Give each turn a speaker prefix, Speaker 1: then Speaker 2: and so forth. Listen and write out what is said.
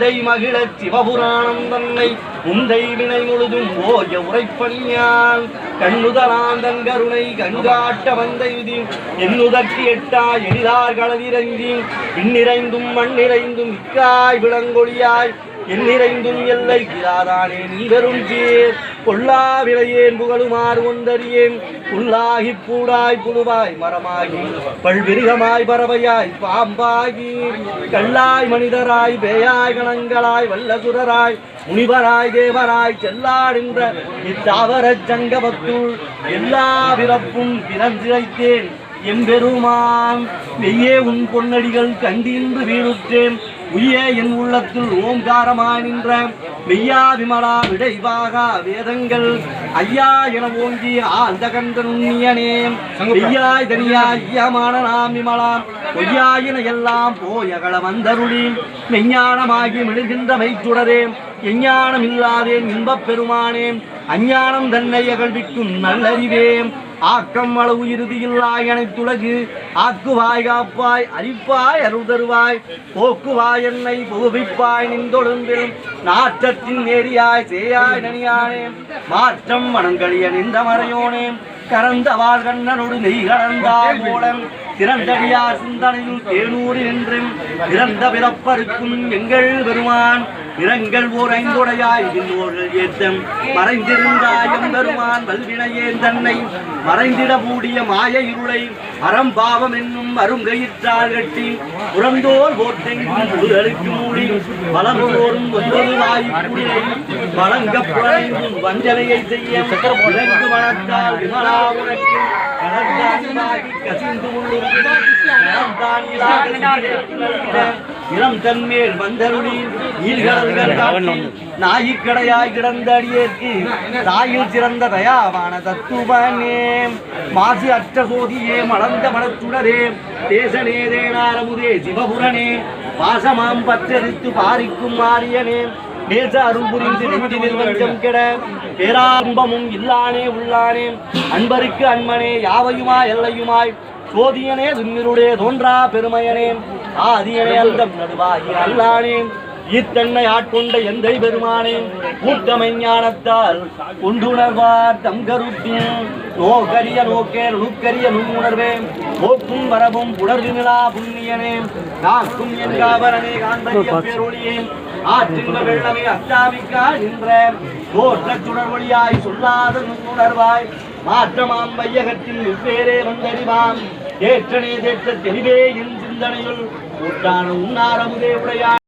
Speaker 1: சிந்தை மகிழச் சிவபுராணம் தன்னை முந்தை வினை முழுதும் ஓய உரைப்பணியான் கண்ணுதலாந்தன் கருணை கண்காட்ட வந்த யுதி என்னுதற்கு எட்டா எளிதார் களவிரங்கி பின்னிறைந்தும் மண்ணிறைந்தும் இக்காய் விளங்கொழியாய் என்னிறைந்தும் எல்லை கிராதானே நீவரும் சீர் கொல்லா விளையேன் புகழுமாறு ஒன்றறியேன் புல்லாகி பூடாய் புழுவாய் மரமாகி பல்விருகமாய் பறவையாய் பாம்பாகி கல்லாய் மனிதராய் பேயாய் கணங்களாய் வல்லசுரராய் முனிவராய் தேவராய் செல்லாடின்ற இத்தாவரச் சங்கமத்துள் எல்லா பிறப்பும் பிறந்திழைத்தேன் எம்பெருமான் மெய்யே உன் பொன்னடிகள் கண்டின்று வீழுற்றேன் உய்யே என் உள்ளத்தில் ஓங்காரமாய் நின்ற மெய்யா விமலா விடைவாகா வேதங்கள் ஐயா என ஓங்கி ஆழ்ந்த கண்ட நுண்ணியனே மெய்யாய் தனியாய் ஐயமான நாம் விமலாம் பொய்யாயின எல்லாம் போயகள வந்தருளி மெஞ்ஞானமாகி மெழுகின்ற மெய்ச்சுடரே எஞ்ஞானம் இல்லாதேன் இன்பப் பெருமானேன் அஞ்ஞானம் தன்னை அகழ்விக்கும் நல்லறிவேன் ஆக்கம் அளவு இறுதியில்லாய் அனைத்துலகு ஆக்குவாய் காப்பாய் அரிப்பாய் அருள் தருவாய் போக்குவாய் என்னை புகுவிப்பாய் நின்றொழும்பில் நாற்றத்தின் நேரியாய் சேயாய் நனியானே மாற்றம் மனங்களிய நின்ற மறையோனே கறந்த வாழ் கண்ணனோடு நெய் கடந்தால் மூலம் திறந்தடியார் சிந்தனையில் தேனூரில் என்றும் இறந்த பிறப்பருக்கும் எங்கள் பெருமான் இரங்கள் ஓர் ஐந்துடையாய் இன்னோர்கள் ஏத்தம் மறைந்திருந்தாய் எம்பெருமான் வல்வினையேன் தன்னை மறைந்திட மூடிய மாய இருளை அறம்பாவம் என்னும் அருங்கயிற்றால் கட்டி புறந்தோர் போற்றெங்கும் புதுகளுக்கு மூடி வளர்ந்தோறும் ஒன்பது வாய்ப்புடியை வழங்க புலனைந்தும் வஞ்சனையை செய்ய இறங்கு மனத்தால் விமலா உனக்கு கசிந்து இளம் தன்மேல் வந்தருளி நாயிக்கடையாய் கிடந்த அடியேற்கு தாயில் சிறந்த தயாவான தத்துவனே மாசு அற்ற சோதியே மலர்ந்த மனத்துடரே தேசனே தேனாரமுதே சிவபுரனே பாசமாம் பற்றரித்து பாரிக்கும் மாரியனே நேச அருள் புரிந்து நெஞ்சினில் வஞ்சம் கெட பேராம்பமும் இல்லானே உள்ளானே அன்பருக்கு அன்மனே யாவையுமாய் எல்லையுமாய் சோதியனே துன்னிருடைய தோன்றா பெருமையனே ஆதியனே அல்லம் நடுவாகி அல்லானே ஈத்தன்னை ஆட்கொண்ட எந்தை பெருமானே கூட்டமை ஞானத்தால் கொண்டுணர்வார் தம் கருத்தின் நோக்கரிய நோக்கே நுணுக்கரிய நுண்ணுணர்வே போக்கும் வரவும் புணர்விமிழா புண்ணியனே காக்கும் என் காவலனே காண்பரிய பேரொழியே ஆற்றின்ப வெள்ளமே அத்தாமிக்கா நின்ற தோற்ற சுடர்வழியாய் சொல்லாத நுண்ணுணர்வாய் மாற்றமாம் வையகத்தின் வெவ்வேறே வந்தறிவாம் ஏற்றனே தேற்ற தெளிவே என் சிந்தனையுள் உண்டான உன்னாரமுதே உடையார்